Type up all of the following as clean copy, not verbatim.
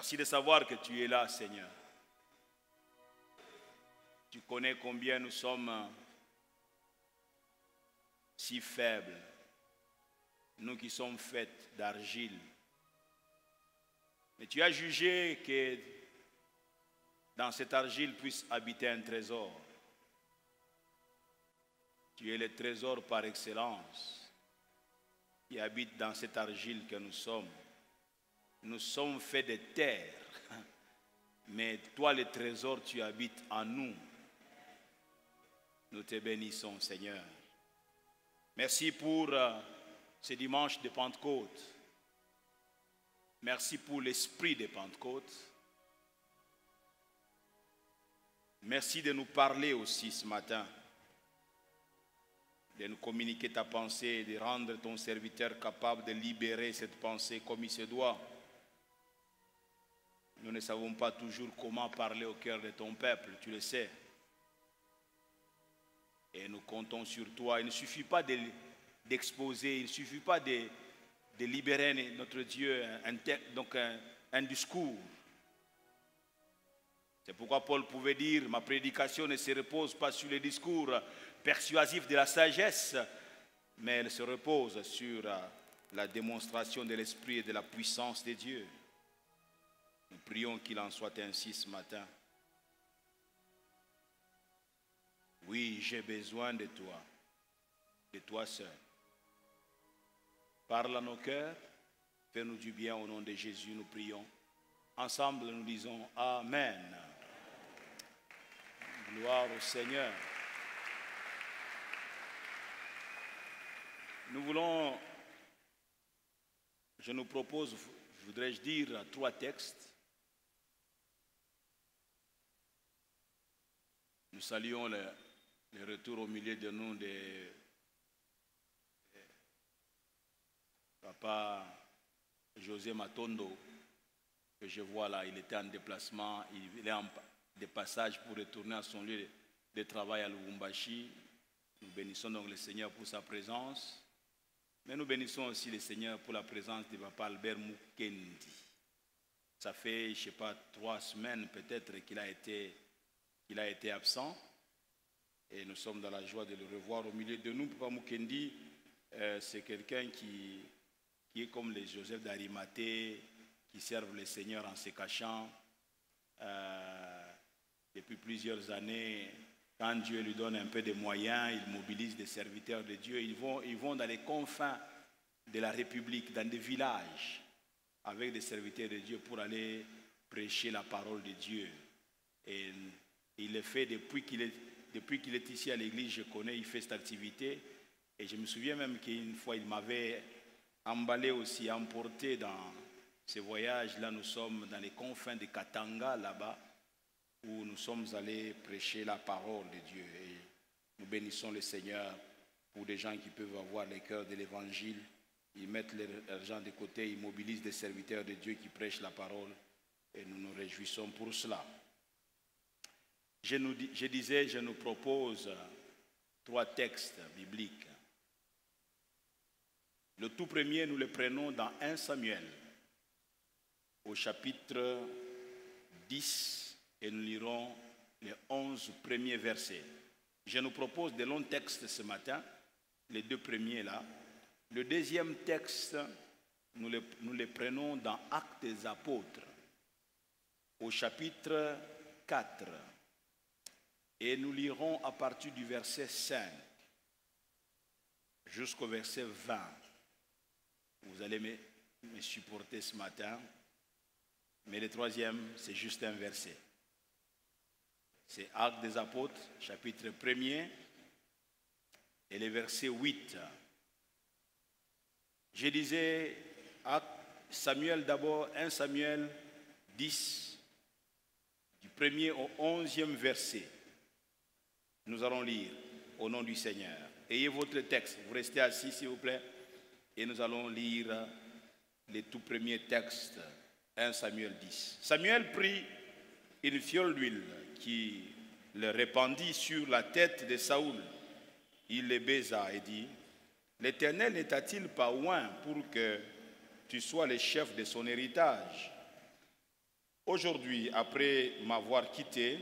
Merci de savoir que tu es là, Seigneur. Tu connais combien nous sommes si faibles, nous qui sommes faits d'argile. Mais tu as jugé que dans cette argile puisse habiter un trésor. Tu es le trésor par excellence qui habite dans cette argile que nous sommes. Nous sommes faits de terre, mais toi le trésor, tu habites en nous. Nous te bénissons, Seigneur. Merci pour ce dimanche de Pentecôte. Merci pour l'esprit de Pentecôte. Merci de nous parler aussi ce matin, de nous communiquer ta pensée, de rendre ton serviteur capable de libérer cette pensée comme il se doit. Nous ne savons pas toujours comment parler au cœur de ton peuple, tu le sais. Et nous comptons sur toi. Il ne suffit pas d'exposer, il ne suffit pas de libérer notre Dieu, un discours. C'est pourquoi Paul pouvait dire, ma prédication ne se repose pas sur les discours persuasifs de la sagesse, mais elle se repose sur la démonstration de l'esprit et de la puissance de Dieu. Nous prions qu'il en soit ainsi ce matin. Oui, j'ai besoin de toi seul. Parle à nos cœurs, fais-nous du bien au nom de Jésus, nous prions. Ensemble, nous disons Amen. Gloire au Seigneur. Je nous propose, voudrais-je dire, 3 textes. Nous saluons le retour au milieu de nous de Papa José Matondo, que je vois là. Il était en déplacement, il est en de passage pour retourner à son lieu de travail à Lubumbashi. Nous bénissons donc le Seigneur pour sa présence, mais nous bénissons aussi le Seigneur pour la présence de Papa Albert Mukendi. Ça fait, je ne sais pas, 3 semaines peut-être qu'il a été absent, et nous sommes dans la joie de le revoir au milieu de nous. Papa Mukendi, c'est quelqu'un qui est comme les Joseph d'Arimathée, qui servent le Seigneur en se cachant. Depuis plusieurs années, quand Dieu lui donne un peu de moyens, il mobilise des serviteurs de Dieu. Ils vont dans les confins de la République, dans des villages, avec des serviteurs de Dieu pour aller prêcher la parole de Dieu. Et il le fait depuis qu'il est ici à l'église, je connais, il fait cette activité. Et je me souviens même qu'une fois, il m'avait emballé aussi, emporté dans ce voyage. Là, nous sommes dans les confins de Katanga, là-bas, où nous sommes allés prêcher la parole de Dieu. Et nous bénissons le Seigneur pour des gens qui peuvent avoir le cœur de l'évangile. Ils mettent l'argent de côté, ils mobilisent des serviteurs de Dieu qui prêchent la parole. Et nous nous réjouissons pour cela. Je nous propose 3 textes bibliques. Le tout premier, nous le prenons dans 1 Samuel, au chapitre 10, et nous lirons les 11 premiers versets. Je nous propose de longs textes ce matin, les 2 premiers là. Le deuxième texte, nous le prenons dans Actes des Apôtres, au chapitre 4. Et nous lirons à partir du verset 5 jusqu'au verset 20. Vous allez me supporter ce matin. Mais le troisième, c'est juste un verset. C'est Actes des Apôtres, chapitre 1er, et le verset 8. Je disais, Samuel d'abord, 1 Samuel 10, du 1er au 11e verset. Nous allons lire au nom du Seigneur. Ayez votre texte, vous restez assis s'il vous plaît, et nous allons lire les tout premiers textes. 1 Samuel 10. Samuel prit une fiole d'huile qui le répandit sur la tête de Saoul. Il le baisa et dit, « L'Éternel ne t'a-t-il pas oint pour que tu sois le chef de son héritage ?» Aujourd'hui, après m'avoir quitté,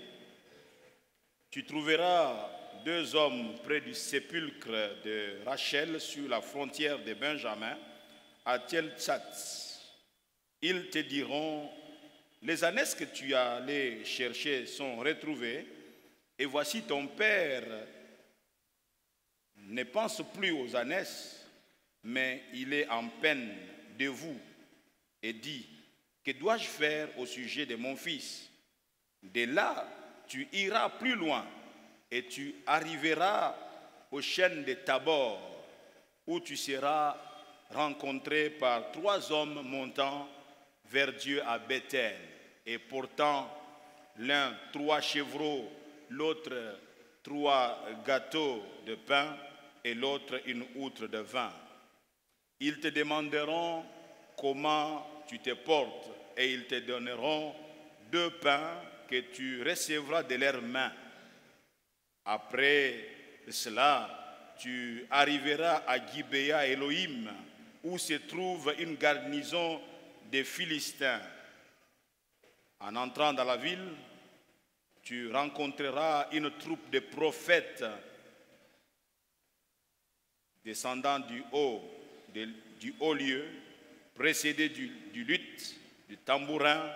tu trouveras 2 hommes près du sépulcre de Rachel sur la frontière de Benjamin, à Tel-Tsatz. Ils te diront, les ânesses que tu as allé chercher sont retrouvées, et voici ton père ne pense plus aux ânesses, mais il est en peine de vous, et dit, que dois-je faire au sujet de mon fils? De là, tu iras plus loin, et tu arriveras aux chênes de Tabor, où tu seras rencontré par 3 hommes montant vers Dieu à Bethel, et portant l'un 3 chevreaux, l'autre 3 gâteaux de pain, et l'autre une outre de vin. Ils te demanderont comment tu te portes, et ils te donneront 2 pains que tu recevras de leurs mains. Après cela, tu arriveras à Gibéa Elohim, où se trouve une garnison des Philistins. En entrant dans la ville, tu rencontreras une troupe de prophètes descendant du haut lieu, précédés du luth, du tambourin,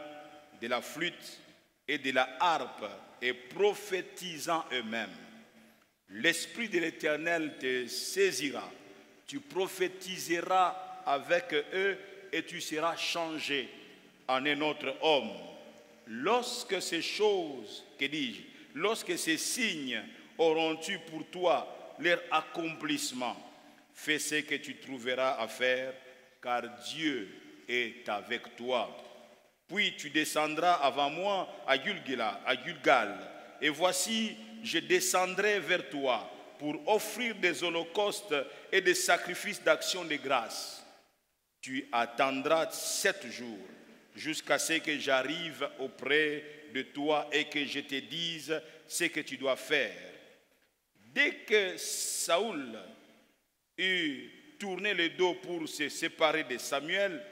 de la flûte et de la harpe, et prophétisant eux-mêmes. L'Esprit de l'Éternel te saisira, tu prophétiseras avec eux et tu seras changé en un autre homme. Lorsque ces choses, que dis-je, lorsque ces signes auront eu pour toi leur accomplissement, fais ce que tu trouveras à faire, car Dieu est avec toi. Puis tu descendras avant moi à Gilgal, et voici, je descendrai vers toi pour offrir des holocaustes et des sacrifices d'action de grâce. Tu attendras 7 jours jusqu'à ce que j'arrive auprès de toi et que je te dise ce que tu dois faire. Dès que Saül eut tourné le dos pour se séparer de Samuel,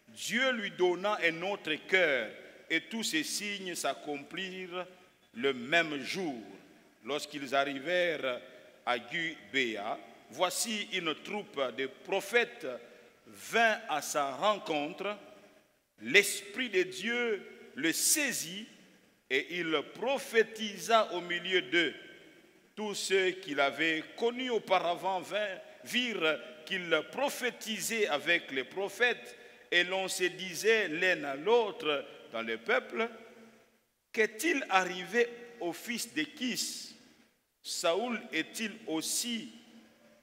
Dieu lui donna un autre cœur, et tous ces signes s'accomplirent le même jour. Lorsqu'ils arrivèrent à Gibéa, voici une troupe de prophètes vint à sa rencontre. L'Esprit de Dieu le saisit et il prophétisa au milieu d'eux. Tous ceux qui l'avaient connu auparavant virent qu'il prophétisait avec les prophètes, et l'on se disait l'un à l'autre dans le peuple, qu'est-il arrivé au fils de Kis? Saül est-il aussi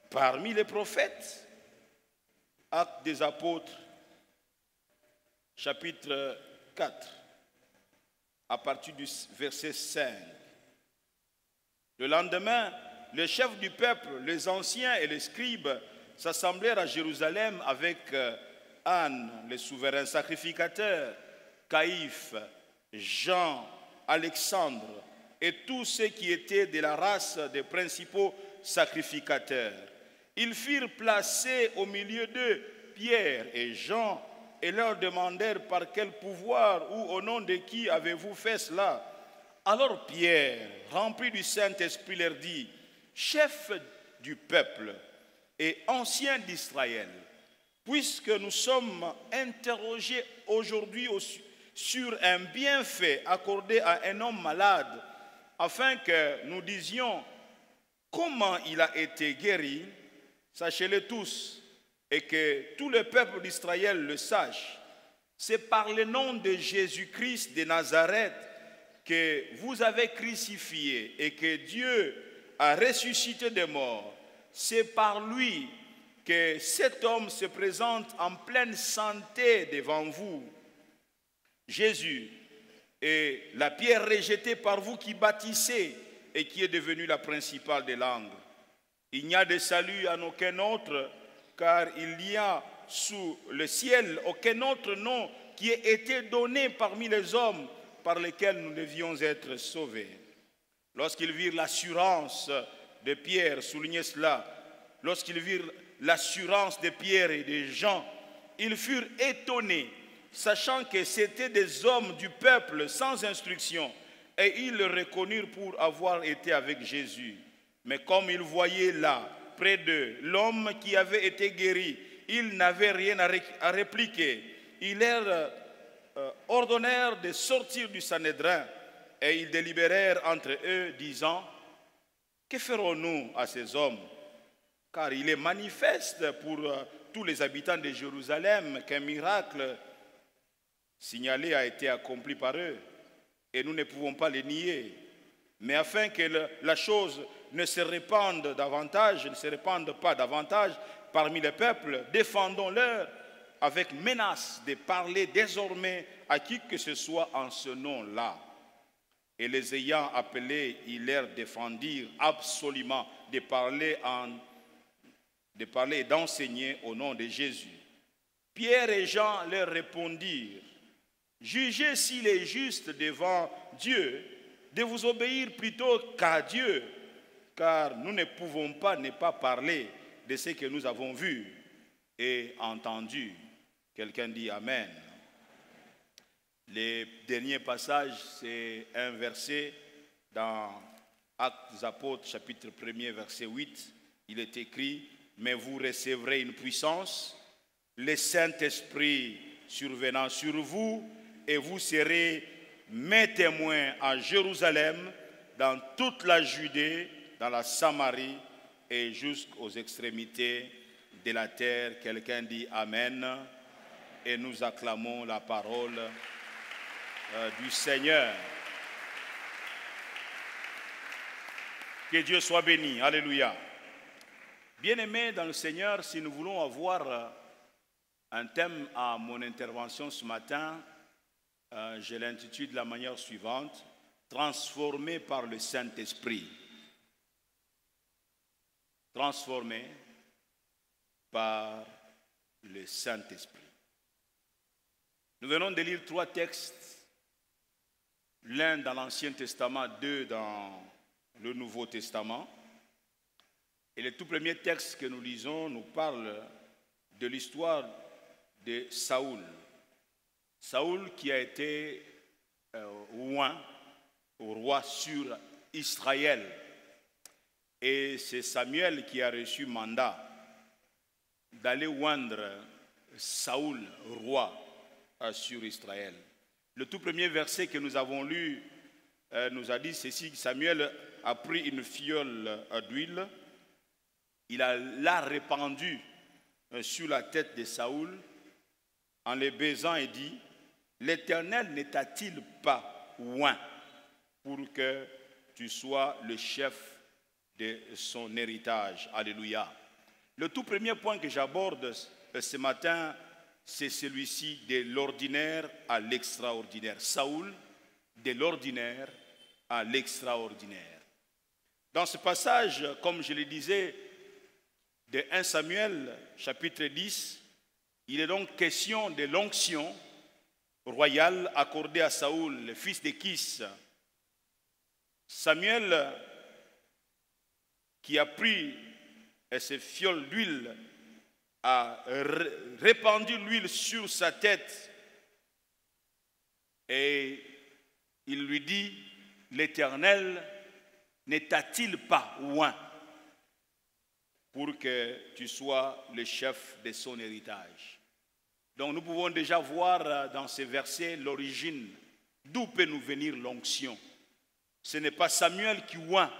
parmi les prophètes? Actes des apôtres, chapitre 4, à partir du verset 5. Le lendemain, les chefs du peuple, les anciens et les scribes s'assemblèrent à Jérusalem avec Anne, le souverain sacrificateur, Caïphe, Jean, Alexandre et tous ceux qui étaient de la race des principaux sacrificateurs. Ils firent placer au milieu d'eux Pierre et Jean et leur demandèrent par quel pouvoir ou au nom de qui avez-vous fait cela? Alors Pierre, rempli du Saint-Esprit, leur dit, chef du peuple et ancien d'Israël, puisque nous sommes interrogés aujourd'hui sur un bienfait accordé à un homme malade, afin que nous disions comment il a été guéri, sachez-le tous, et que tout le peuple d'Israël le sache, c'est par le nom de Jésus-Christ de Nazareth que vous avez crucifié et que Dieu a ressuscité des morts. C'est par lui que cet homme se présente en pleine santé devant vous. Jésus est la pierre rejetée par vous qui bâtissez et qui est devenue la principale des langues. Il n'y a de salut en aucun autre, car il n'y a sous le ciel aucun autre nom qui ait été donné parmi les hommes par lesquels nous devions être sauvés. Lorsqu'ils virent l'assurance de Pierre, soulignez cela, lorsqu'ils virent l'assurance de Pierre et de Jean, ils furent étonnés sachant que c'étaient des hommes du peuple sans instruction, et ils le reconnurent pour avoir été avec Jésus. Mais comme ils voyaient là, près d'eux, l'homme qui avait été guéri, ils n'avaient rien à répliquer. Ils leur ordonnèrent de sortir du Sanhédrin, et ils délibérèrent entre eux, disant, « Que ferons-nous à ces hommes? Car il est manifeste pour tous les habitants de Jérusalem qu'un miracle signalé a été accompli par eux, et nous ne pouvons pas les nier. Mais afin que la chose ne se répande pas davantage parmi les peuples, défendons-leur avec menace de parler désormais à qui que ce soit en ce nom-là. » Et les ayant appelés, ils leur défendirent absolument de parler et d'enseigner au nom de Jésus. Pierre et Jean leur répondirent, « Jugez s'il est juste devant Dieu de vous obéir plutôt qu'à Dieu, car nous ne pouvons pas ne pas parler de ce que nous avons vu et entendu. » Quelqu'un dit Amen. Le dernier passage, c'est un verset dans Actes des Apôtres, chapitre 1er, verset 8. Il est écrit, « Mais vous recevrez une puissance, le Saint-Esprit survenant sur vous, et vous serez mes témoins à Jérusalem, dans toute la Judée, dans la Samarie et jusqu'aux extrémités de la terre. » Quelqu'un dit Amen. Et nous acclamons la parole du Seigneur. Que Dieu soit béni. Alléluia. Bien-aimés dans le Seigneur, si nous voulons avoir un thème à mon intervention ce matin, je l'intitule de la manière suivante, « Transformé par le Saint-Esprit ». Transformé par le Saint-Esprit. Nous venons de lire 3 textes, l'un dans l'Ancien Testament, 2 dans le Nouveau Testament. Et le tout premier texte que nous lisons nous parle de l'histoire de Saül. Saül qui a été oint au roi sur Israël. Et c'est Samuel qui a reçu mandat d'aller oindre Saül, roi, sur Israël. Le tout premier verset que nous avons lu nous a dit ceci, Samuel a pris une fiole d'huile, il l'a répandue sur la tête de Saül en le baisant et dit, « L'Éternel ne t'a-t-il pas oint pour que tu sois le chef de son héritage? » Alléluia. Le tout premier point que j'aborde ce matin, c'est celui-ci, de l'ordinaire à l'extraordinaire. Saül, de l'ordinaire à l'extraordinaire. Dans ce passage, comme je le disais, de 1 Samuel, chapitre 10, il est donc question de l'onction royale accordée à Saül, le fils de Kis. Samuel, qui a pris ses fioles d'huile, a répandu l'huile sur sa tête et il lui dit, « L'Éternel ne t'a-t-il pas oint pour que tu sois le chef de son héritage? » Donc nous pouvons déjà voir dans ces versets l'origine, d'où peut nous venir l'onction. Ce n'est pas Samuel qui oint,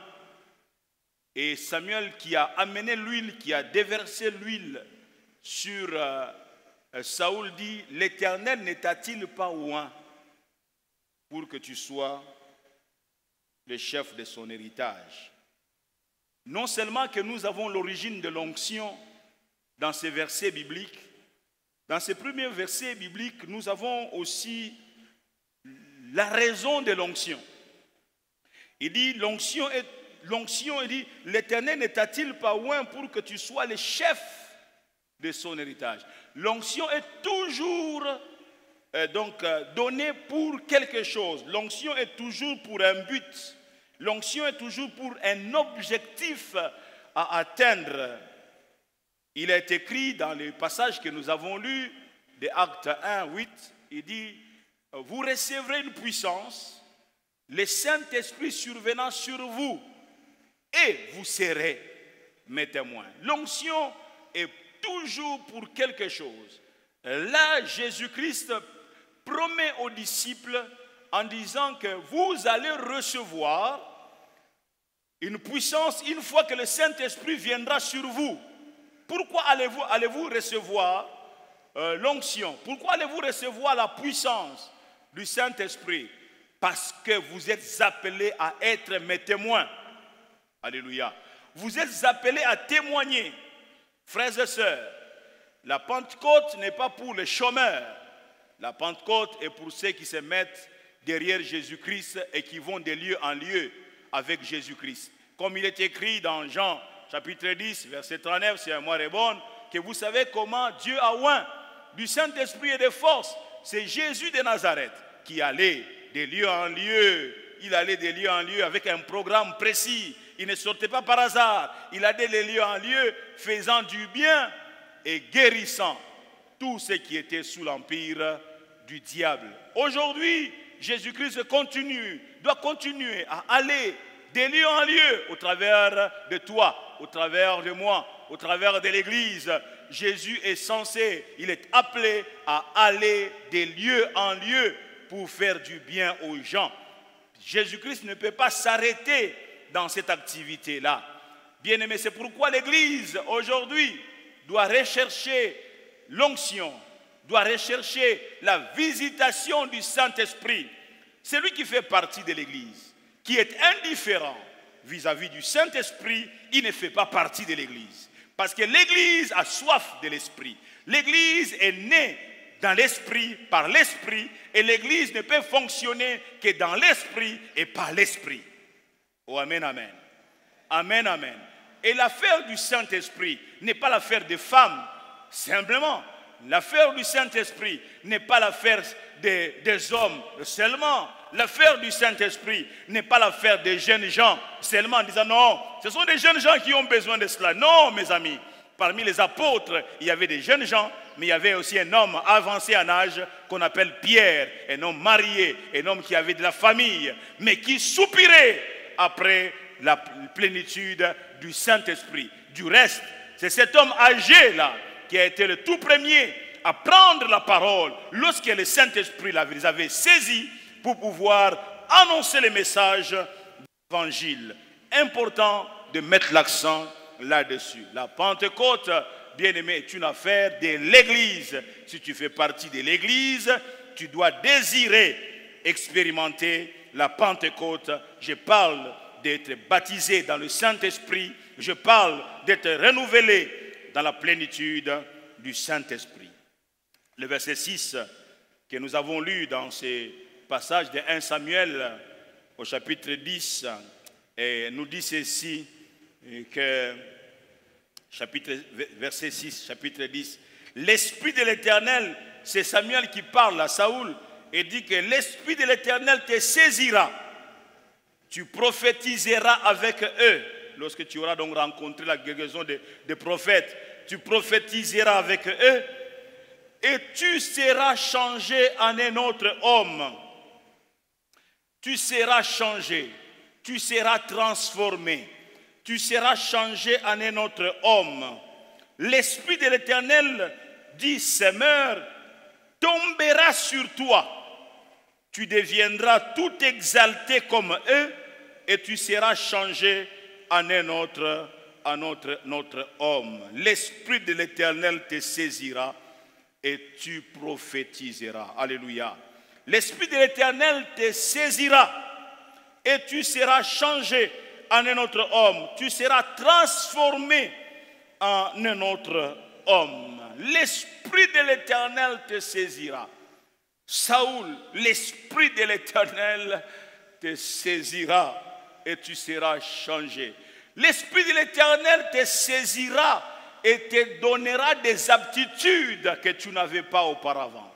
et Samuel qui a amené l'huile, qui a déversé l'huile sur Saül dit, « L'Éternel ne t'a-t-il pas oint pour que tu sois le chef de son héritage? » Non seulement que nous avons l'origine de l'onction dans ces versets bibliques, dans ces premiers versets bibliques, nous avons aussi la raison de l'onction. Il dit, l'onction, il dit, « L'Éternel ne t'a-t-il pas oint pour que tu sois le chef de son héritage? » L'onction est toujours donnée pour quelque chose. L'onction est toujours pour un but. L'onction est toujours pour un objectif à atteindre. Il est écrit dans le passage que nous avons lu de Actes 1, 8, il dit, vous recevrez une puissance, le Saint-Esprit survenant sur vous, et vous serez mes témoins. L'onction est toujours pour quelque chose. Là, Jésus-Christ promet aux disciples en disant que vous allez recevoir une puissance une fois que le Saint-Esprit viendra sur vous. Pourquoi allez-vous recevoir l'onction? Pourquoi allez-vous recevoir la puissance du Saint-Esprit? Parce que vous êtes appelés à être mes témoins. Alléluia. Vous êtes appelés à témoigner. Frères et sœurs, la Pentecôte n'est pas pour les chômeurs. La Pentecôte est pour ceux qui se mettent derrière Jésus-Christ et qui vont de lieu en lieu avec Jésus-Christ. Comme il est écrit dans Jean chapitre 10, verset 39, c'est un mot bon, que vous savez comment Dieu a oint du Saint-Esprit et de force. C'est Jésus de Nazareth qui allait de lieu en lieu. Il allait de lieu en lieu avec un programme précis. Il ne sortait pas par hasard. Il allait de lieu en lieu faisant du bien et guérissant tous ceux qui étaient sous l'empire du diable. Aujourd'hui, Jésus-Christ doit continuer à aller de lieu en lieu au travers de toi, au travers de moi, au travers de l'Église. Jésus est censé, il est appelé à aller de lieu en lieu pour faire du bien aux gens. Jésus-Christ ne peut pas s'arrêter dans cette activité-là. Bien-aimé, c'est pourquoi l'Église aujourd'hui doit rechercher l'onction, doit rechercher la visitation du Saint-Esprit. Celui qui fait partie de l'Église, qui est indifférent vis-à-vis du Saint-Esprit, il ne fait pas partie de l'Église. Parce que l'Église a soif de l'Esprit. L'Église est née dans l'Esprit, par l'Esprit, et l'Église ne peut fonctionner que dans l'Esprit et par l'Esprit. Oh, amen, amen. Amen, amen. Et l'affaire du Saint-Esprit n'est pas l'affaire des femmes, simplement. L'affaire du Saint-Esprit n'est pas l'affaire des hommes seulement. L'affaire du Saint-Esprit n'est pas l'affaire des jeunes gens seulement en disant non, ce sont des jeunes gens qui ont besoin de cela. Non, mes amis, parmi les apôtres, il y avait des jeunes gens, mais il y avait aussi un homme avancé en âge qu'on appelle Pierre, un homme marié, un homme qui avait de la famille, mais qui soupirait après la plénitude du Saint-Esprit. Du reste, c'est cet homme âgé-là qui a été le tout premier à prendre la parole lorsque le Saint-Esprit les avait saisis pour pouvoir annoncer le message de l'évangile. Important de mettre l'accent là-dessus. La Pentecôte, bien-aimé, est une affaire de l'Église. Si tu fais partie de l'Église, tu dois désirer expérimenter la Pentecôte. Je parle d'être baptisé dans le Saint-Esprit. Je parle d'être renouvelé dans la plénitude du Saint-Esprit. Le verset 6 que nous avons lu dans ces passages de 1 Samuel au chapitre 10 nous dit ceci, que verset 6, chapitre 10, l'Esprit de l'Éternel, c'est Samuel qui parle à Saoul et dit que l'Esprit de l'Éternel te saisira, tu prophétiseras avec eux. Lorsque tu auras donc rencontré la guérison des prophètes, tu prophétiseras avec eux et tu seras changé en un autre homme. Tu seras changé, tu seras transformé, tu seras changé en un autre homme. L'Esprit de l'Éternel, dit Semeur, tombera sur toi. Tu deviendras tout exalté comme eux et tu seras changé en un autre homme. L'Esprit de l'Éternel te saisira et tu prophétiseras. Alléluia. L'Esprit de l'Éternel te saisira et tu seras changé en un autre homme. Tu seras transformé en un autre homme. L'Esprit de l'Éternel te saisira. Saoul, l'Esprit de l'Éternel te saisira et tu seras changé. L'Esprit de l'Éternel te saisira et te donnera des aptitudes que tu n'avais pas auparavant.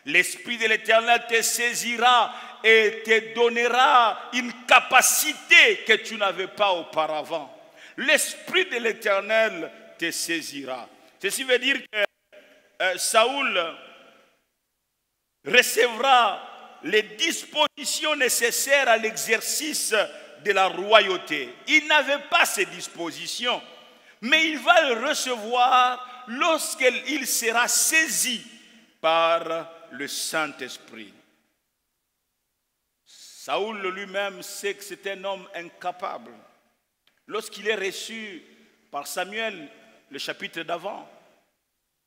L'Esprit de l'Éternel te saisira et te donnera une capacité que tu n'avais pas auparavant. L'Esprit de l'Éternel te saisira. Ceci veut dire que Saoul recevra les dispositions nécessaires à l'exercice de la royauté. Il n'avait pas ces dispositions, mais il va le recevoir lorsqu'il sera saisi par le Saint-Esprit. Saoul lui-même sait que c'est un homme incapable. Lorsqu'il est reçu par Samuel, le chapitre d'avant,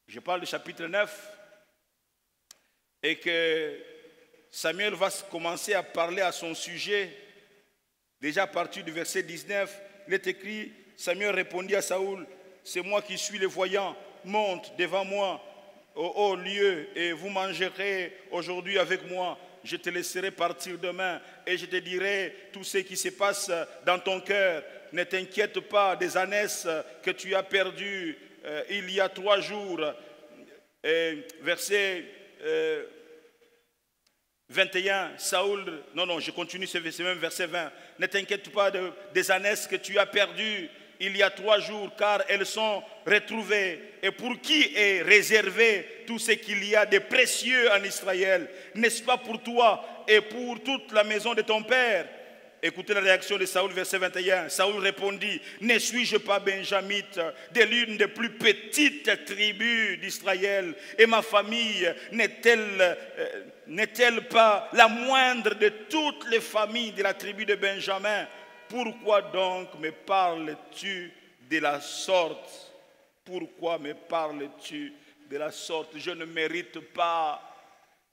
je parle du chapitre 9, et que Samuel va commencer à parler à son sujet, déjà à partir du verset 19, il est écrit, Samuel répondit à Saoul, c'est moi qui suis le voyant, monte devant moi au haut lieu et vous mangerez aujourd'hui avec moi. Je te laisserai partir demain et je te dirai tout ce qui se passe dans ton cœur. Ne t'inquiète pas des ânesses que tu as perdues il y a 3 jours. Verset 21, Saoul, non, je continue, c'est même verset 20. Ne t'inquiète pas des ânesses que tu as perdues il y a 3 jours, car elles sont retrouvées. Et pour qui est réservé tout ce qu'il y a de précieux en Israël? N'est-ce pas pour toi et pour toute la maison de ton père? Écoutez la réaction de Saoul, verset 21. Saoul répondit, ne suis-je pas benjamite, de l'une des plus petites tribus d'Israël, et ma famille n'est-elle pas la moindre de toutes les familles de la tribu de Benjamin? Pourquoi donc me parles-tu de la sorte? Pourquoi me parles-tu de la sorte? Je ne mérite pas.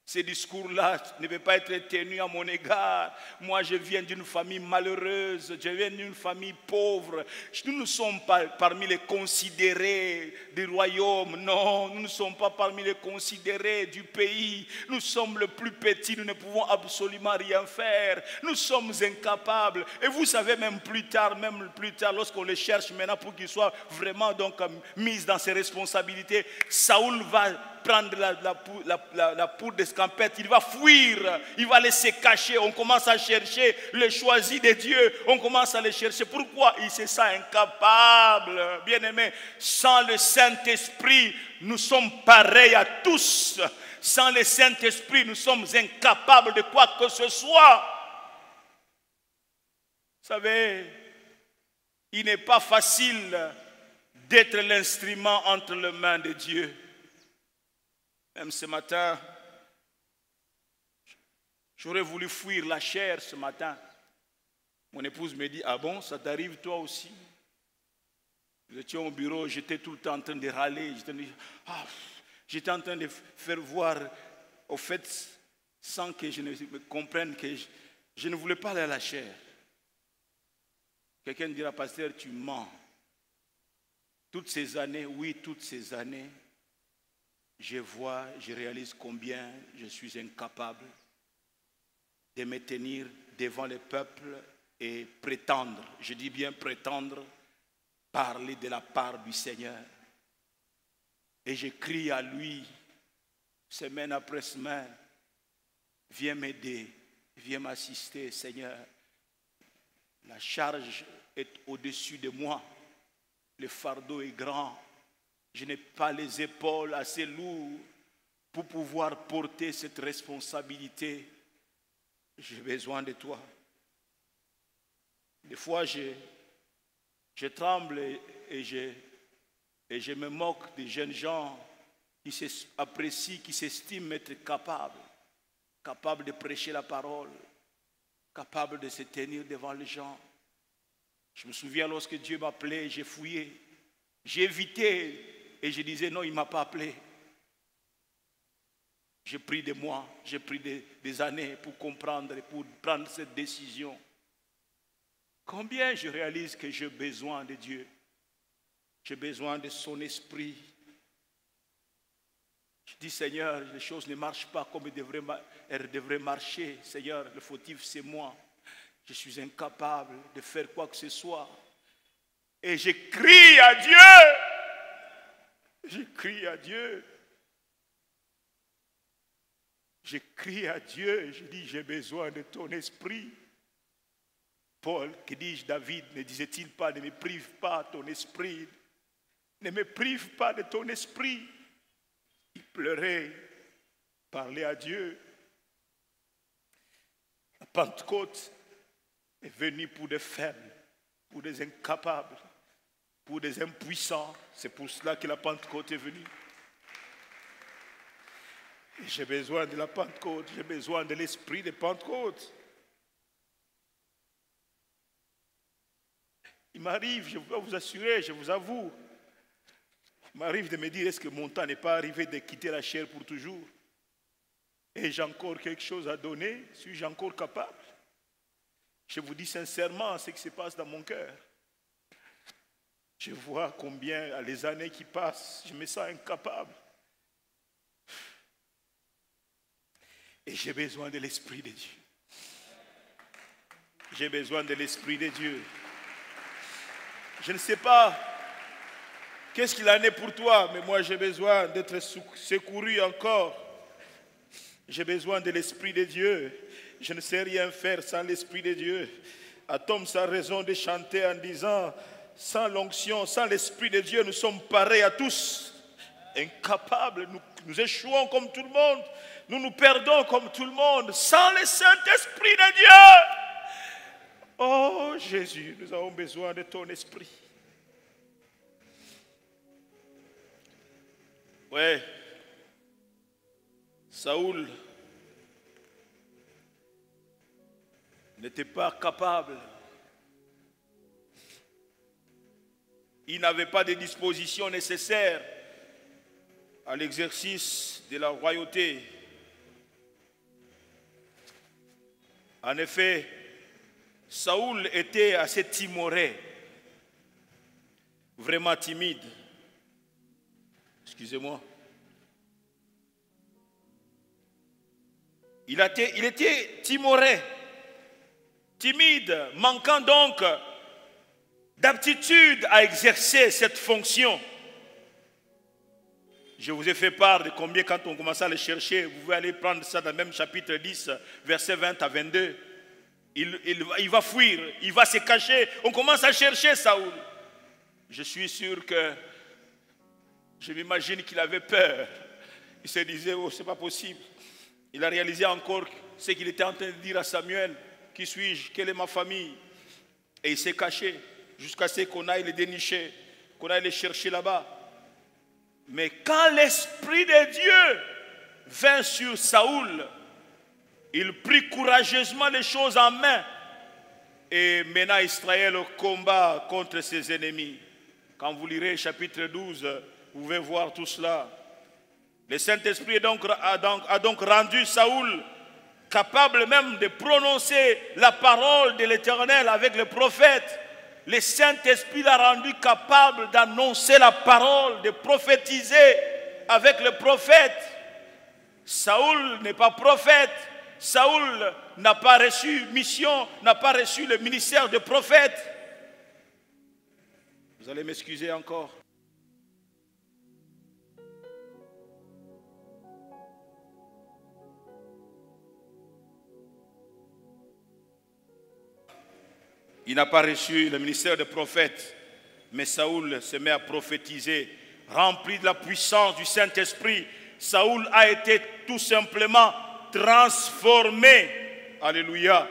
Ces discours-là ne peuvent pas être tenus à mon égard. Moi, je viens d'une famille malheureuse, je viens d'une famille pauvre. Nous ne sommes pas parmi les considérés du royaume, non. Nous ne sommes pas parmi les considérés du pays. Nous sommes le plus petit, nous ne pouvons absolument rien faire. Nous sommes incapables. Et vous savez, même plus tard, lorsqu'on les cherche maintenant pour qu'ils soient vraiment donc mis dans ses responsabilités, Saoul va prendre la poudre d'escampette, il va fuir, il va aller se cacher. On commence à chercher le choisi de Dieu, on commence à le chercher. Pourquoi? Il se sent incapable. Bien-aimé, sans le Saint-Esprit, nous sommes pareils à tous. Sans le Saint-Esprit, nous sommes incapables de quoi que ce soit. Vous savez, il n'est pas facile d'être l'instrument entre les mains de Dieu. Même ce matin, j'aurais voulu fuir la chair ce matin. Mon épouse me dit, ah bon, ça t'arrive toi aussi? Nous étions au bureau, j'étais tout le temps en train de râler. J'étais en train de faire voir, au fait, sans que je ne me comprenne, que je ne voulais pas aller à la chair. Quelqu'un dira, pasteur, tu mens. Toutes ces années, oui, toutes ces années, je réalise combien je suis incapable de me tenir devant le peuple et prétendre, je dis bien prétendre, parler de la part du Seigneur. Et je crie à lui, semaine après semaine, viens m'aider, viens m'assister, Seigneur. La charge est au-dessus de moi, le fardeau est grand. Je n'ai pas les épaules assez lourdes pour pouvoir porter cette responsabilité. J'ai besoin de toi. Des fois, je tremble et je me moque des jeunes gens qui s'apprécient, qui s'estiment être capables de prêcher la parole, capables de se tenir devant les gens. Je me souviens lorsque Dieu m'appelait, j'ai fouillé, j'ai évité. Et je disais, non, il ne m'a pas appelé. J'ai pris des mois, j'ai pris des années pour comprendre et pour prendre cette décision. Combien je réalise que j'ai besoin de Dieu. J'ai besoin de son esprit. Je dis, Seigneur, les choses ne marchent pas comme elles devraient marcher. Seigneur, le fautif, c'est moi. Je suis incapable de faire quoi que ce soit. Et je crie à Dieu. Je crie à Dieu. Je crie à Dieu et je dis, j'ai besoin de ton esprit. Paul, que dis-je, David, ne disait-il pas, ne me prive pas ton esprit. Ne me prive pas de ton esprit. Il pleurait. parler à Dieu. La Pentecôte est venue pour des faibles, pour des incapables, pour des impuissants. C'est pour cela que la Pentecôte est venue. Et j'ai besoin de la Pentecôte, j'ai besoin de l'esprit de Pentecôte. Il m'arrive, je dois vous assurer, je vous avoue, il m'arrive de me dire, est-ce que mon temps n'est pas arrivé de quitter la chair pour toujours? Et j'ai encore quelque chose à donner? Suis-je encore capable? Je vous dis sincèrement ce qui se passe dans mon cœur. Je vois combien, les années qui passent, je me sens incapable. Et j'ai besoin de l'Esprit de Dieu. J'ai besoin de l'Esprit de Dieu. Je ne sais pas qu'est-ce qu'il en est pour toi, mais moi j'ai besoin d'être secouru encore. J'ai besoin de l'Esprit de Dieu. Je ne sais rien faire sans l'Esprit de Dieu. Tom a raison de chanter en disant, sans l'onction, sans l'Esprit de Dieu, nous sommes pareils à tous, incapables, nous échouons comme tout le monde, nous nous perdons comme tout le monde, sans le Saint-Esprit de Dieu. Oh Jésus, nous avons besoin de ton Esprit. Ouais, Saoul n'était pas capable. Il n'avait pas de dispositions nécessaires à l'exercice de la royauté. En effet, Saoul était assez timoré, vraiment timide. Excusez-moi. Il était timoré, timide, manquant donc d'aptitude à exercer cette fonction. Je vous ai fait part de combien, quand on commence à le chercher, vous pouvez aller prendre ça dans le même chapitre 10, versets 20 à 22. Il va fuir, il va se cacher. On commence à chercher Saoul. Je suis sûr que, je m'imagine qu'il avait peur. Il se disait, oh, c'est pas possible. Il a réalisé encore ce qu'il était en train de dire à Samuel. Qui suis-je? Quelle est ma famille? Et il s'est caché jusqu'à ce qu'on aille le dénicher, qu'on aille le chercher là-bas. Mais quand l'Esprit de Dieu vint sur Saoul, il prit courageusement les choses en main et mena Israël au combat contre ses ennemis. Quand vous lirez chapitre 12, vous pouvez voir tout cela. Le Saint-Esprit a donc rendu Saoul capable même de prononcer la parole de l'Éternel avec le prophète. Le Saint-Esprit l'a rendu capable d'annoncer la parole, de prophétiser avec le prophète. Saoul n'est pas prophète. Saoul n'a pas reçu mission, n'a pas reçu le ministère de prophète. Vous allez m'excuser encore. Il n'a pas reçu le ministère de prophète, mais Saoul se met à prophétiser, rempli de la puissance du Saint-Esprit. Saoul a été tout simplement transformé. Alléluia.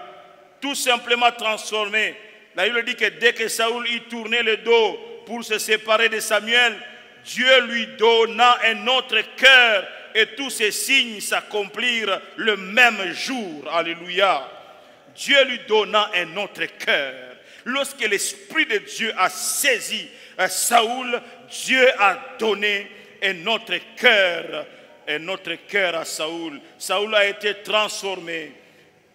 Tout simplement transformé. La Bible dit que dès que Saoul y tournait le dos pour se séparer de Samuel, Dieu lui donna un autre cœur et tous ces signes s'accomplirent le même jour. Alléluia. Dieu lui donna un autre cœur. Lorsque l'Esprit de Dieu a saisi Saoul, Dieu a donné un autre cœur à Saoul. Saoul a été transformé,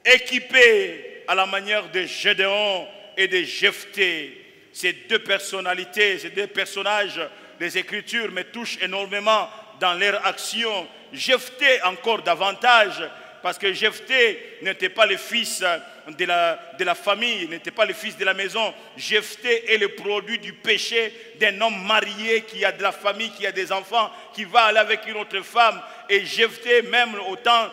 équipé à la manière de Gédéon et de Jephthé. Ces deux personnalités, ces deux personnages des Écritures me touchent énormément dans leur action. Jephthé encore davantage, parce que Jephthé n'était pas le fils de la famille, n'était pas le fils de la maison. Jephthé est le produit du péché d'un homme marié qui a de la famille, qui a des enfants, qui va aller avec une autre femme. Et Jephthé, même au temps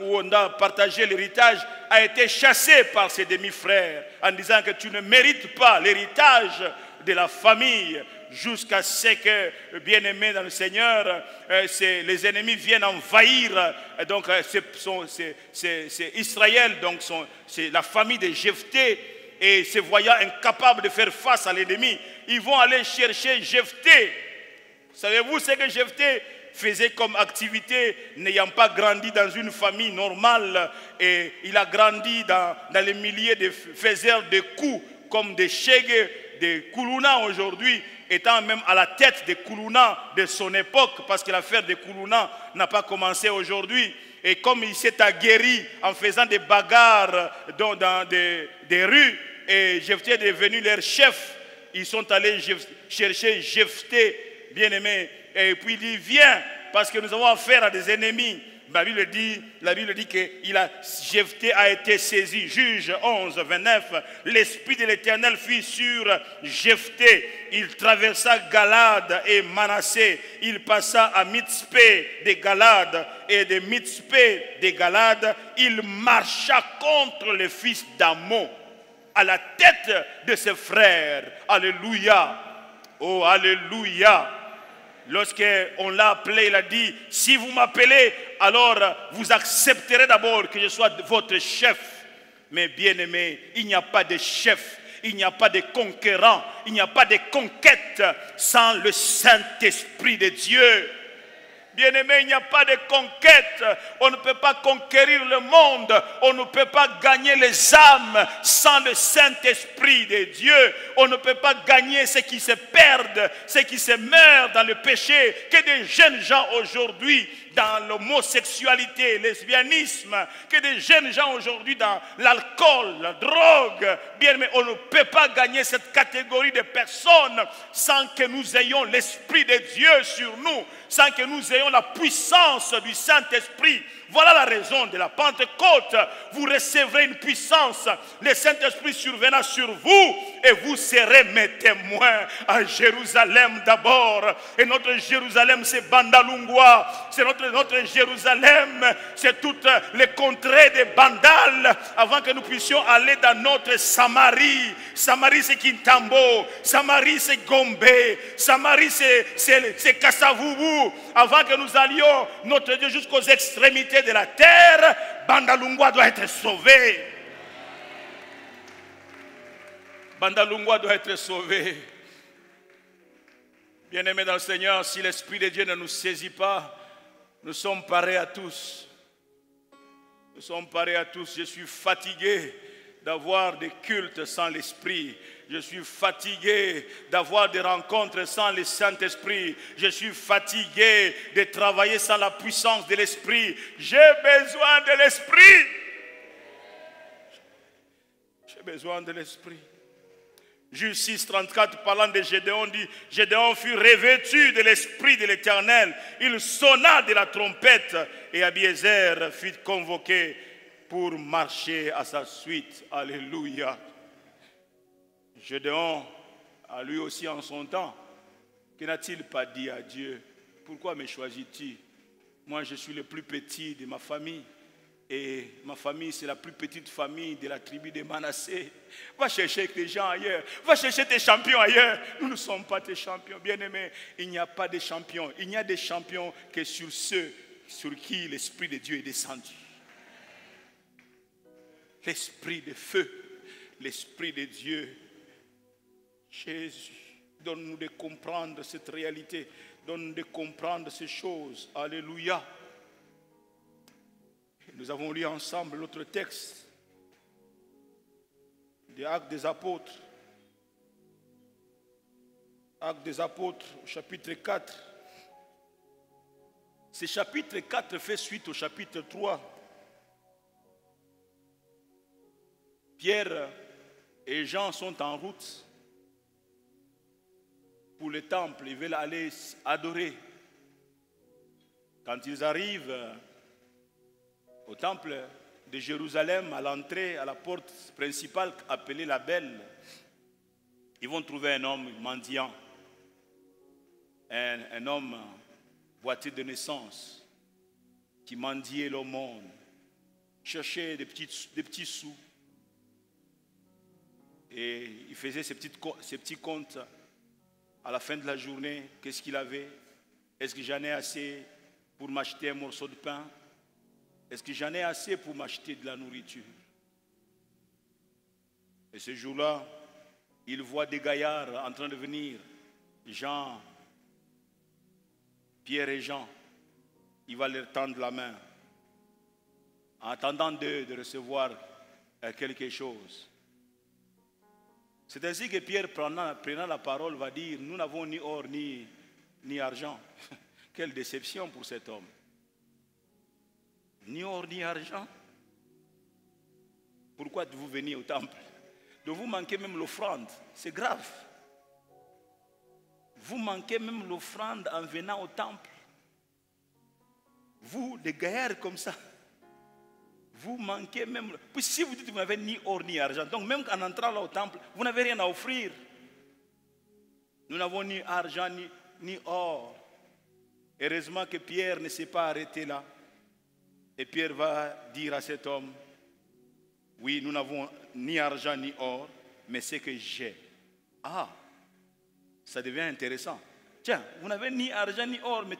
où on a partagé l'héritage, a été chassé par ses demi-frères en disant que tu ne mérites pas l'héritage. de la famille, jusqu'à ce que, bien-aimés dans le Seigneur, les ennemis viennent envahir. Donc c'est Israël, donc c'est la famille de Jephthé, et se voyant incapables de faire face à l'ennemi, ils vont aller chercher Jephthé. Savez-vous ce que Jephthé faisait comme activité, n'ayant pas grandi dans une famille normale, et il a grandi dans les milliers de faiseurs de coups, comme des Chege, des Kuluna aujourd'hui, étant même à la tête des Kuluna de son époque, parce que l'affaire des Kuluna n'a pas commencé aujourd'hui. Et comme il s'est aguerri en faisant des bagarres dans des rues, et Jephthé est devenu leur chef, ils sont allés chercher Jephthé, bien-aimé, et puis il dit, viens, parce que nous avons affaire à des ennemis. La Bible dit que Jephthé a été saisi. Juge 11, 29. L'Esprit de l'Éternel fut sur Jephthé. Il traversa Galade et Manassé. Il passa à Mitzpé de Galade. Et de Mitzpé de Galade, il marcha contre les fils d'Ammon, à la tête de ses frères. Alléluia. Oh, alléluia. Lorsqu'on l'a appelé, il a dit, si vous m'appelez, alors vous accepterez d'abord que je sois votre chef. Mais bien aimé, il n'y a pas de chef, il n'y a pas de conquérant, il n'y a pas de conquête sans le Saint-Esprit de Dieu. Bien-aimé, il n'y a pas de conquête. On ne peut pas conquérir le monde. On ne peut pas gagner les âmes sans le Saint-Esprit de Dieu. On ne peut pas gagner ceux qui se perdent, ceux qui se meurent dans le péché. Que des jeunes gens aujourd'hui dans l'homosexualité, le lesbianisme, que des jeunes gens aujourd'hui dans l'alcool, la drogue. Bien, mais on ne peut pas gagner cette catégorie de personnes sans que nous ayons l'Esprit de Dieu sur nous, sans que nous ayons la puissance du Saint-Esprit. Voilà la raison de la Pentecôte. Vous recevrez une puissance. Le Saint-Esprit surviendra sur vous et vous serez mes témoins à Jérusalem d'abord. Et notre Jérusalem, c'est Bandalungwa. C'est notre Jérusalem, c'est toutes les contrées des Bandal avant que nous puissions aller dans notre Samarie. Samarie, c'est Kintambo. Samarie, c'est Gombe. Samarie, c'est Kassavubu. Avant que nous allions, notre Dieu, jusqu'aux extrémités de la terre, Bandalungwa doit être sauvé. Bandalungwa doit être sauvé. Bien-aimés dans le Seigneur, si l'Esprit de Dieu ne nous saisit pas, nous sommes parés à tous. Nous sommes parés à tous. Je suis fatigué d'avoir des cultes sans l'Esprit. Je suis fatigué d'avoir des rencontres sans le Saint-Esprit. Je suis fatigué de travailler sans la puissance de l'Esprit. J'ai besoin de l'Esprit. J'ai besoin de l'Esprit. Juge 6, 34, parlant de Gédéon, dit, Gédéon fut revêtu de l'Esprit de l'Éternel. Il sonna de la trompette et Abiézer fut convoqué pour marcher à sa suite. Alléluia. Gédéon a lui aussi en son temps, que n'a-t-il pas dit à Dieu? Pourquoi me choisis-tu? Moi, je suis le plus petit de ma famille. Et ma famille, c'est la plus petite famille de la tribu de Manassé. Va chercher tes gens ailleurs. Va chercher tes champions ailleurs. Nous ne sommes pas tes champions. Bien-aimés, il n'y a pas de champions. Il n'y a des champions que sur ceux sur qui l'Esprit de Dieu est descendu. L'Esprit de feu, l'Esprit de Dieu. Jésus, donne-nous de comprendre cette réalité. Donne-nous de comprendre ces choses. Alléluia. Nous avons lu ensemble l'autre texte des Actes des Apôtres. Actes des Apôtres, au chapitre 4. Ce chapitre 4 fait suite au chapitre 3. Pierre et Jean sont en route pour le temple. Ils veulent aller adorer. Quand ils arrivent au temple de Jérusalem, à l'entrée, à la porte principale appelée la Belle, ils vont trouver un homme mendiant, un homme boiteux de naissance, qui mendiait l'aumône, cherchait des petits sous, et il faisait ses petits comptes À la fin de la journée, qu'est-ce qu'il avait? Est-ce que j'en ai assez pour m'acheter un morceau de pain? Est-ce que j'en ai assez pour m'acheter de la nourriture? Et ce jour-là, il voit des gaillards en train de venir. Jean, Pierre et Jean. Il va leur tendre la main. En attendant d'eux de recevoir quelque chose. C'est ainsi que Pierre, prenant la parole, va dire, nous n'avons ni or ni argent. Quelle déception pour cet homme. Ni or ni argent. Pourquoi vous venez au temple? De vous manquer même l'offrande. C'est grave. Vous manquez même l'offrande en venant au temple. Vous, des gaillards comme ça. Vous manquez même... Puis si vous dites que vous n'avez ni or ni argent, donc même en entrant là au temple, vous n'avez rien à offrir. Nous n'avons ni argent ni or. Heureusement que Pierre ne s'est pas arrêté là. Et Pierre va dire à cet homme, oui, nous n'avons ni argent ni or, mais c'est que j'ai. Ah, ça devient intéressant. Tiens, vous n'avez ni argent ni or, mais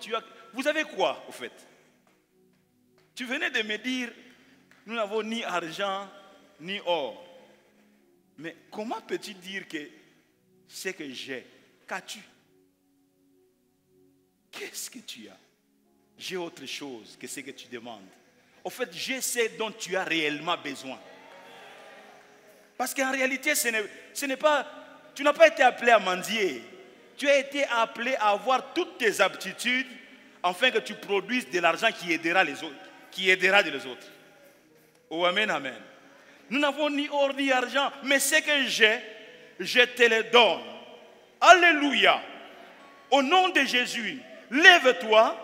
vous avez quoi au fait? Tu venais de me dire, nous n'avons ni argent ni or. Mais comment peux-tu dire que c'est que j'ai? Qu'as-tu? Qu'est-ce que tu as? J'ai autre chose que ce que tu demandes. Au fait, j'ai ce dont tu as réellement besoin. Parce qu'en réalité, ce n'est pas... Tu n'as pas été appelé à mendier. Tu as été appelé à avoir toutes tes aptitudes afin que tu produises de l'argent qui aidera les autres. Qui aidera les autres. Oh, amen, amen. Nous n'avons ni or ni argent, mais ce que j'ai, je te le donne. Alléluia. Au nom de Jésus, lève-toi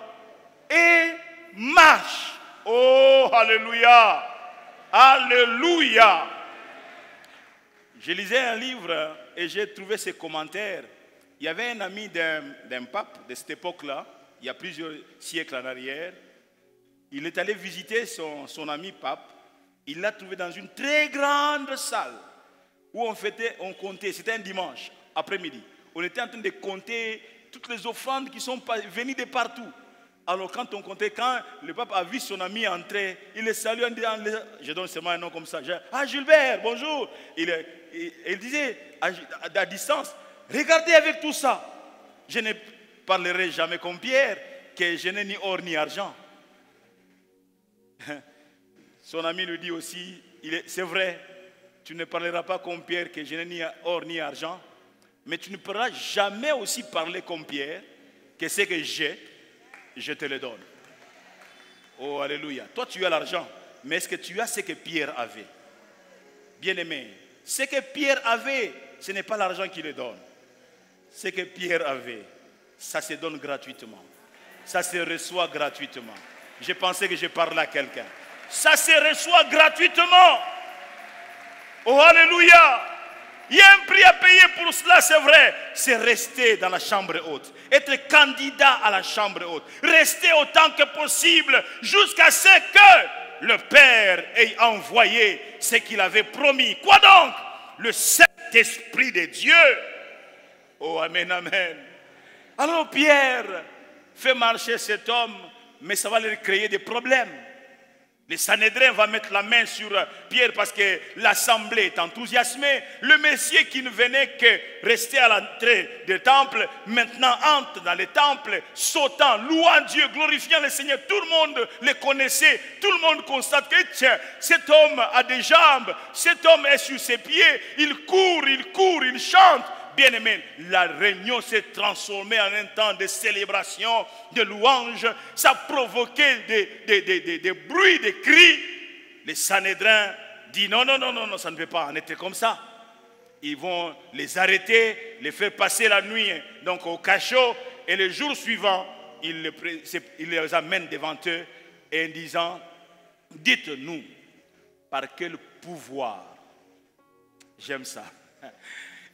et marche. Oh, alléluia. Alléluia. Je lisais un livre et j'ai trouvé ces commentaires. Il y avait un ami d'un pape de cette époque-là, il y a plusieurs siècles en arrière. Il est allé visiter son ami pape. Il l'a trouvé dans une très grande salle où on comptait, c'était un dimanche après-midi. On était en train de compter toutes les offrandes qui sont venues de partout. Alors quand on comptait, quand le pape a vu son ami entrer, il le salue en disant, je donne seulement un nom comme ça, ah Gilbert, bonjour. Il disait à distance, regardez avec tout ça, je ne parlerai jamais comme Pierre, que je n'ai ni or ni argent. Son ami lui dit aussi, c'est vrai, tu ne parleras pas comme Pierre, que je n'ai ni or ni argent, mais tu ne pourras jamais aussi parler comme Pierre, que ce que j'ai, je te le donne. Oh, alléluia. Toi, tu as l'argent, mais est-ce que tu as ce que Pierre avait? Bien-aimé, ce que Pierre avait, ce n'est pas l'argent qui le donne. Ce que Pierre avait, ça se donne gratuitement. Ça se reçoit gratuitement. Je pensais que je parlais à quelqu'un. Ça se reçoit gratuitement. Oh, alléluia. Il y a un prix à payer pour cela, c'est vrai. C'est rester dans la chambre haute. Être candidat à la chambre haute. Rester autant que possible jusqu'à ce que le Père ait envoyé ce qu'il avait promis. Quoi donc? Le Saint-Esprit de Dieu. Oh, amen, amen. Alors Pierre fait marcher cet homme, mais ça va leur créer des problèmes. Le Sanhédrin va mettre la main sur Pierre parce que l'assemblée est enthousiasmée. Le Messie qui ne venait que rester à l'entrée du temple, maintenant entre dans le temple, sautant, louant Dieu, glorifiant le Seigneur. Tout le monde le connaissait. Tout le monde constate que tiens, cet homme a des jambes, cet homme est sur ses pieds, il court, il chante. Bien-aimé, la réunion s'est transformée en un temps de célébration, de louange. Ça provoquait des bruits, des cris. Les Sanhédrins disent non, ça ne peut pas en être comme ça. Ils vont les arrêter, les faire passer la nuit donc au cachot. Et le jour suivant, ils les amènent devant eux et en disant, dites-nous par quel pouvoir. J'aime ça.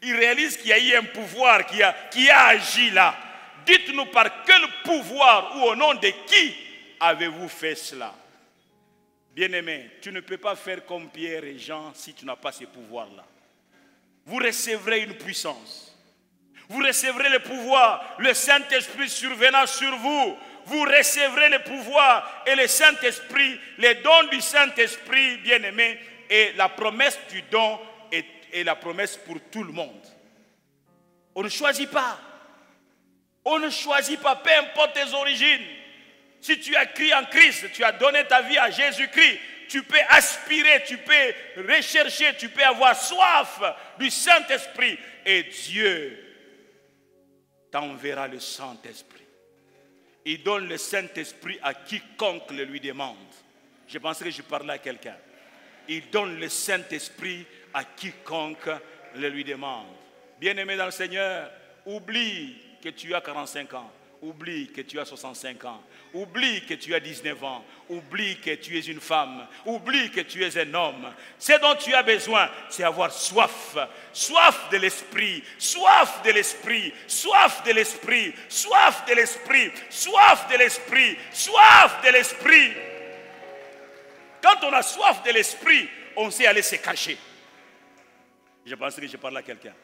Il réalise qu'il y a eu un pouvoir qui a agi là. Dites-nous par quel pouvoir ou au nom de qui avez-vous fait cela? Bien-aimé, tu ne peux pas faire comme Pierre et Jean si tu n'as pas ces pouvoirs-là. Vous recevrez une puissance. Vous recevrez le pouvoir, le Saint-Esprit survenant sur vous. Vous recevrez le pouvoir et le Saint-Esprit, les dons du Saint-Esprit, bien-aimés, et la promesse du don est la promesse pour tout le monde. On ne choisit pas. On ne choisit pas, peu importe tes origines. Si tu as cru en Christ, tu as donné ta vie à Jésus-Christ, tu peux aspirer, tu peux rechercher, tu peux avoir soif du Saint-Esprit. Et Dieu t'enverra le Saint-Esprit. Il donne le Saint-Esprit à quiconque le lui demande. Je pensais que je parlais à quelqu'un. Il donne le Saint-Esprit à quiconque le lui demande. Bien-aimé dans le Seigneur, oublie que tu as 45 ans. Oublie que tu as 65 ans. Oublie que tu as 19 ans. Oublie que tu es une femme. Oublie que tu es un homme. Ce dont tu as besoin, c'est avoir soif. Soif de l'esprit. Soif de l'esprit. Soif de l'esprit. Soif de l'esprit. Soif de l'esprit. Soif de l'esprit. Quand on a soif de l'esprit, on sait aller se cacher. Je pensais que je parlais à quelqu'un.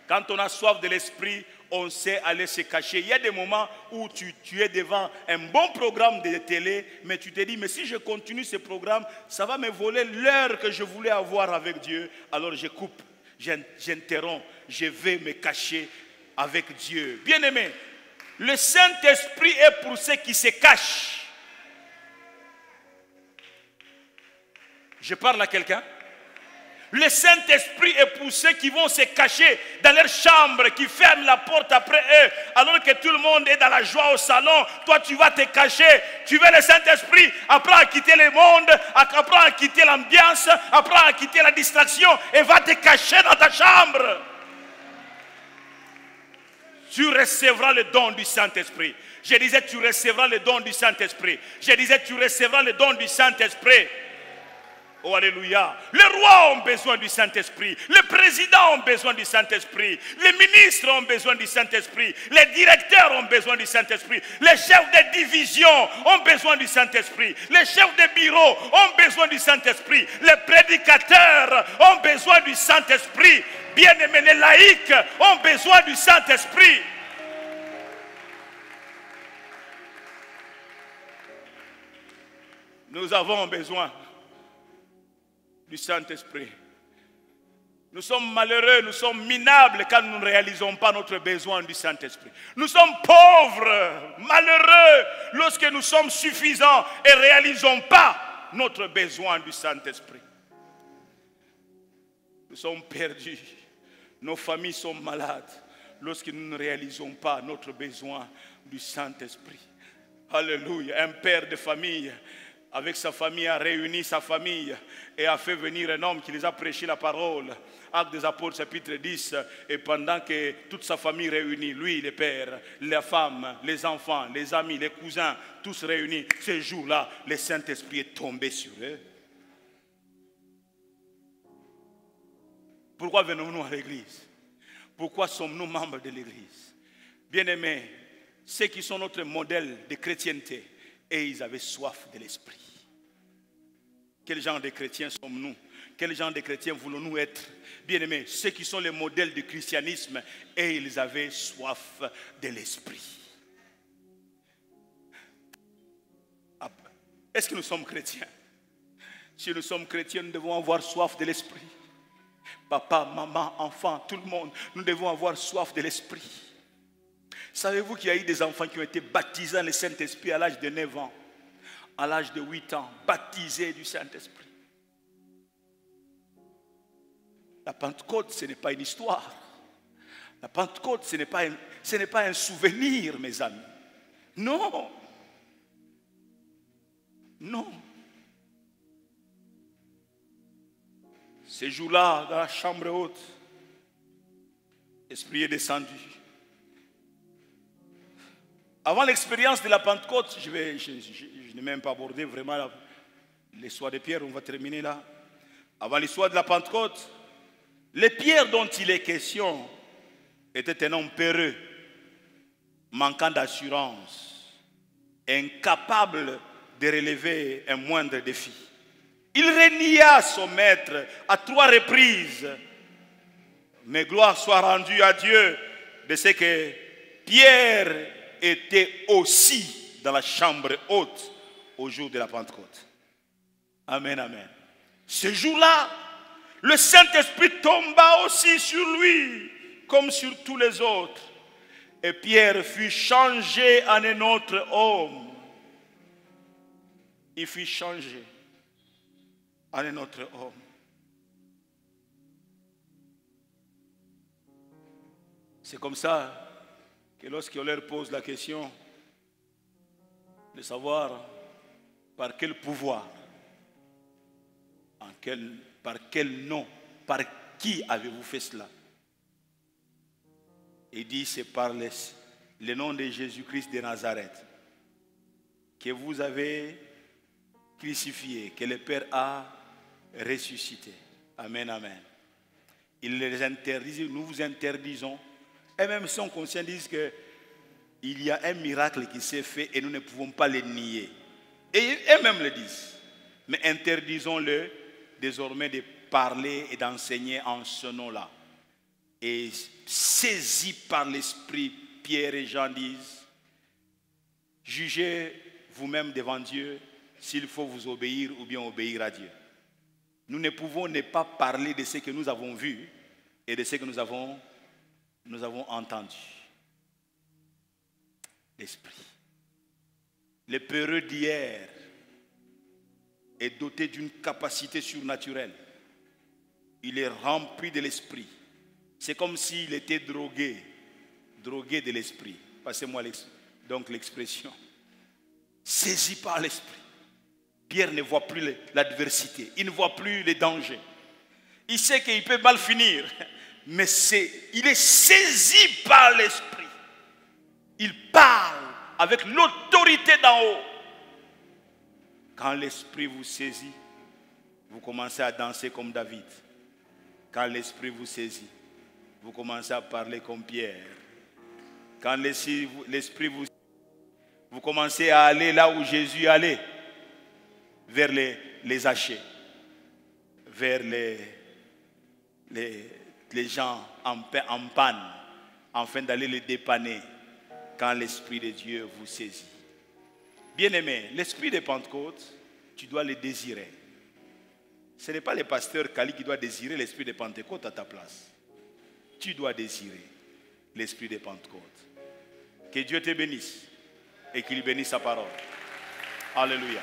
Quand on a soif de l'esprit, on sait aller se cacher. Il y a des moments où tu es devant un bon programme de télé, mais tu te dis, mais si je continue ce programme, ça va me voler l'heure que je voulais avoir avec Dieu. Alors je coupe, j'interromps, je vais me cacher avec Dieu. Bien-aimé, le Saint-Esprit est pour ceux qui se cachent. Je parle à quelqu'un? Le Saint-Esprit est pour ceux qui vont se cacher dans leur chambre, qui ferment la porte après eux, alors que tout le monde est dans la joie au salon. Toi, tu vas te cacher. Tu veux le Saint-Esprit, apprends à quitter le monde, apprends à quitter l'ambiance, apprends à quitter la distraction et va te cacher dans ta chambre. Tu recevras le don du Saint-Esprit. Je disais, tu recevras le don du Saint-Esprit. Je disais, tu recevras le don du Saint-Esprit. Oh, alléluia. Les rois ont besoin du Saint-Esprit. Les présidents ont besoin du Saint-Esprit. Les ministres ont besoin du Saint-Esprit. Les directeurs ont besoin du Saint-Esprit. Les chefs de division ont besoin du Saint-Esprit. Les chefs de bureau ont besoin du Saint-Esprit. Les prédicateurs ont besoin du Saint-Esprit. Bien-aimés, les laïcs ont besoin du Saint-Esprit. Nous avons besoin du Saint-Esprit. Nous sommes malheureux, nous sommes minables quand nous ne réalisons pas notre besoin du Saint-Esprit. Nous sommes pauvres, malheureux lorsque nous sommes suffisants et ne réalisons pas notre besoin du Saint-Esprit. Nous sommes perdus. Nos familles sont malades lorsque nous ne réalisons pas notre besoin du Saint-Esprit. Alléluia. Un père de famille avec sa famille, a réuni sa famille et a fait venir un homme qui les a prêché la parole. Actes des Apôtres, chapitre 10. Et pendant que toute sa famille réunie, lui, le père, la femme, les enfants, les amis, les cousins, tous réunis, ce jour-là, le Saint-Esprit est tombé sur eux. Pourquoi venons-nous à l'église? Pourquoi sommes-nous membres de l'église? Bien-aimés, ceux qui sont notre modèle de chrétienté, et ils avaient soif de l'esprit. Quel genre de chrétiens sommes-nous? Quel genre de chrétiens voulons-nous être? Bien-aimés, ceux qui sont les modèles du christianisme, et ils avaient soif de l'esprit. Est-ce que nous sommes chrétiens? Si nous sommes chrétiens, nous devons avoir soif de l'esprit. Papa, maman, enfant, tout le monde, nous devons avoir soif de l'esprit. Savez-vous qu'il y a eu des enfants qui ont été baptisés dans le Saint-Esprit à l'âge de 9 ans, à l'âge de 8 ans, baptisés du Saint-Esprit? La Pentecôte, ce n'est pas une histoire. La Pentecôte, ce n'est pas un souvenir, mes amis. Non. Non. Ce jour-là, dans la chambre haute, l'Esprit est descendu. Avant l'expérience de la Pentecôte, je n'ai même pas abordé vraiment l'histoire de Pierre, on va terminer là. Avant l'histoire de la Pentecôte, les Pierre dont il est question était un homme peureux, manquant d'assurance, incapable de relever un moindre défi. Il renia son maître à 3 reprises. Mais gloire soit rendue à Dieu de ce que Pierre était aussi dans la chambre haute au jour de la Pentecôte. Amen, amen. Ce jour-là, le Saint-Esprit tomba aussi sur lui, comme sur tous les autres. Et Pierre fut changé en un autre homme. Il fut changé en un autre homme. C'est comme ça que lorsqu'on leur pose la question de savoir par quel pouvoir, par quel nom, par qui avez-vous fait cela? Il dit, c'est par le nom de Jésus-Christ de Nazareth que vous avez crucifié, que le Père a ressuscité. Amen, amen. Il les interdit, nous vous interdisons. Et même son conscient disent qu'il y a un miracle qui s'est fait et nous ne pouvons pas le nier. Et eux-mêmes le disent. Mais interdisons-le désormais de parler et d'enseigner en ce nom-là. Et saisis par l'Esprit, Pierre et Jean disent, jugez vous-même devant Dieu s'il faut vous obéir ou bien obéir à Dieu. Nous ne pouvons ne pas parler de ce que nous avons vu et de ce que nous avons entendu. L'Esprit. Le peureux d'hier est doté d'une capacité surnaturelle. Il est rempli de l'Esprit. C'est comme s'il était drogué de l'Esprit. Passez-moi donc l'expression. Saisi par l'Esprit. Pierre ne voit plus l'adversité. Il ne voit plus les dangers. Il sait qu'il peut mal finir. Mais il est saisi par l'Esprit. Il parle avec l'autorité d'en haut. Quand l'Esprit vous saisit, vous commencez à danser comme David. Quand l'Esprit vous saisit, vous commencez à parler comme Pierre. Quand l'Esprit vous commencez à aller là où Jésus allait, vers les hachés, vers les gens en panne, afin d'aller les dépanner quand l'Esprit de Dieu vous saisit. Bien-aimé, l'Esprit de Pentecôte, tu dois le désirer. Ce n'est pas le pasteur Kali qui doit désirer l'Esprit de Pentecôte à ta place. Tu dois désirer l'Esprit de Pentecôte. Que Dieu te bénisse et qu'il bénisse sa parole. Alléluia.